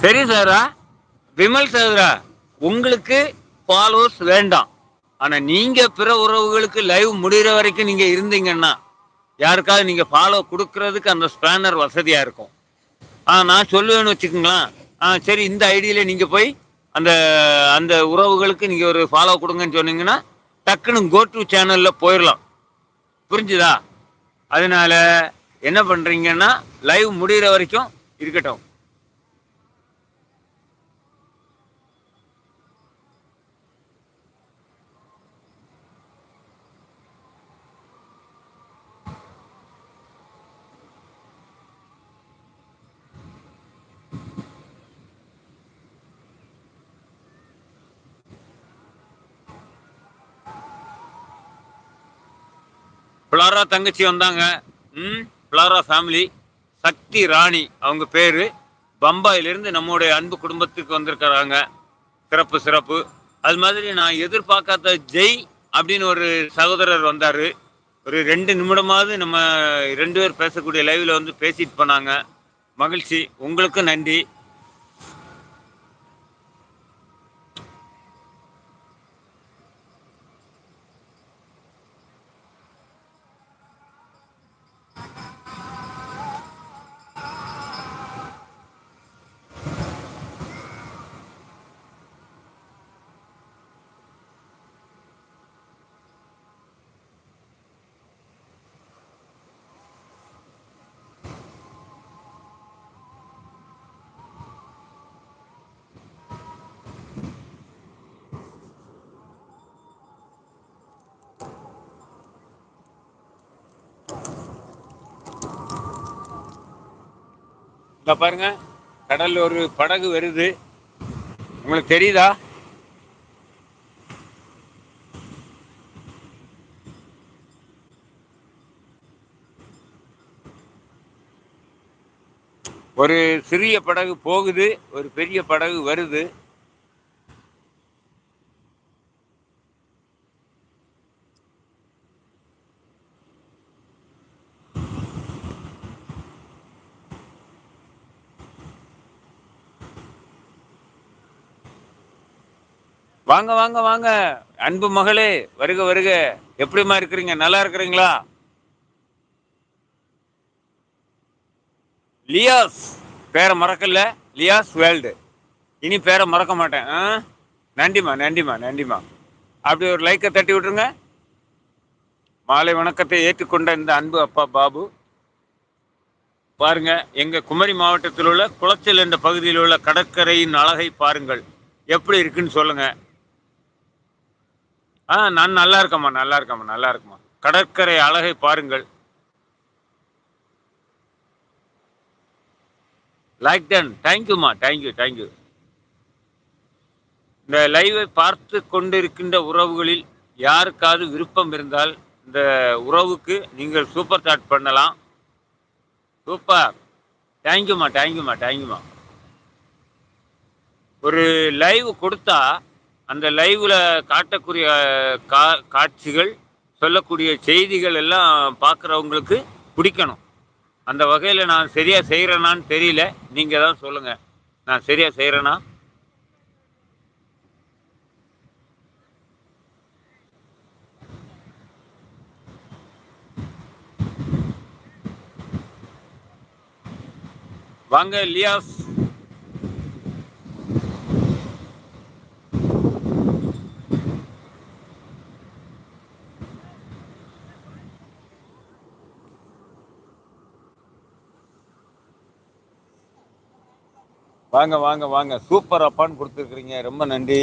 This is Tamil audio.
சரி சாரா, விமல் சகோதரா, உங்களுக்கு ஃபாலோவர்ஸ் வேண்டாம். ஆனா நீங்க பிற உறவுகளுக்கு லைவ் முடியிற வரைக்கும் நீங்க இருந்தீங்கன்னா, யாருக்காவது நீங்க ஃபாலோ குடுக்குறதுக்கு அந்த ஸ்பேனர் வசதியா இருக்கும். நான் சொல்லுவேன்னு வச்சுக்கங்களேன். சரி இந்த ஐடியில நீங்க போய் அந்த அந்த உறவுகளுக்கு நீங்க ஒரு ஃபாலோ குடுங்கன்னு சொன்னீங்கன்னா, டக்குனு கோ டூ சேனல்ல போயிரலாம். புரிஞ்சுதா? அதனால என்ன பண்றீங்கன்னா, லைவ் முடியிற வரைக்கும் இருக்கட்டும். ஃப்ளாரா தங்கச்சி வந்தாங்க. ம். ஃப்ளாரா ஃபேமிலி. சக்தி ராணி அவங்க பேரு. பம்பாயிலிருந்து நம்முடைய அன்பு குடும்பத்துக்கு வந்திருக்கிறாங்க. சிறப்பு, சிறப்பு. அது மாதிரி நான் எதிர்பார்க்காத ஜெய் அப்படின்னு ஒரு சகோதரர் வந்தாரு. ஒரு 2 நிமிடமாவது நம்ம 2 பேர் பேசக்கூடிய லைவ்ல வந்து பேசிட்டு போனாங்க. மகிழ்ச்சி. உங்களுக்கும் நன்றி. இங்க பாருங்க. கடல்ல ஒரு படகு வருது. உங்களுக்கு தெரியுதா? ஒரு சிறிய படகு போகுது. ஒரு பெரிய படகு வருது. வாங்க, வாங்க, வாங்க. அன்பு மகளே, வருக, வருக. எப்படிம்மா இருக்கிறீங்க? நல்லா இருக்கிறீங்களா? லியாஸ். பேரை மறக்கல. லியாஸ் வேர்ல்டு. இனி பேரை மறக்க மாட்டேன். நன்றிம்மா, நன்றிம்மா, நன்றிம்மா. அப்படி ஒரு லைக்கை தட்டி விட்டுருங்க. மாலை வணக்கத்தை ஏற்றுக்கொண்ட இந்த அன்பு அப்பா பாபு. பாருங்க, எங்க குமரி மாவட்டத்தில் உள்ள குளச்சல் என்ற பகுதியில் உள்ள கடற்கரையின் அழகை பாருங்கள். எப்படி இருக்குன்னு சொல்லுங்க. நான் நல்லா இருக்கேம்மா, நல்லா இருக்கேம்மா, நல்லா இருக்குமா. கடற்கரை அழகை பாருங்கள். Like done. தேங்க்யூமா, தேங்க்யூ, தேங்க்யூ. இந்த லைவை பார்த்து கொண்டிருக்கின்ற உறவுகளில் யாருக்காவது விருப்பம் இருந்தால் இந்த உறவுக்கு நீங்கள் சூப்பர் சாட் பண்ணலாம். சூப்பர். தேங்க்யூமா, தேங்க்யூமா, தேங்க்யூமா. ஒரு லைவ் கொடுத்தா அந்த லைவ்ல காட்டக்கூடிய காட்சிகள், சொல்லக்கூடிய செய்திகள் எல்லாம் பார்க்குறவங்களுக்கு பிடிக்கணும். அந்த வகையில் நான் சரியா செய்கிறேனான்னு தெரியல. நீங்க தான் சொல்லுங்க. நான் சரியா செய்கிறேனா? வாங்க லியாஸ். வாங்க, வாங்க, வாங்க. சூப்பர் அப்பான்னு கொடுத்துருக்குறீங்க. ரொம்ப நன்றி.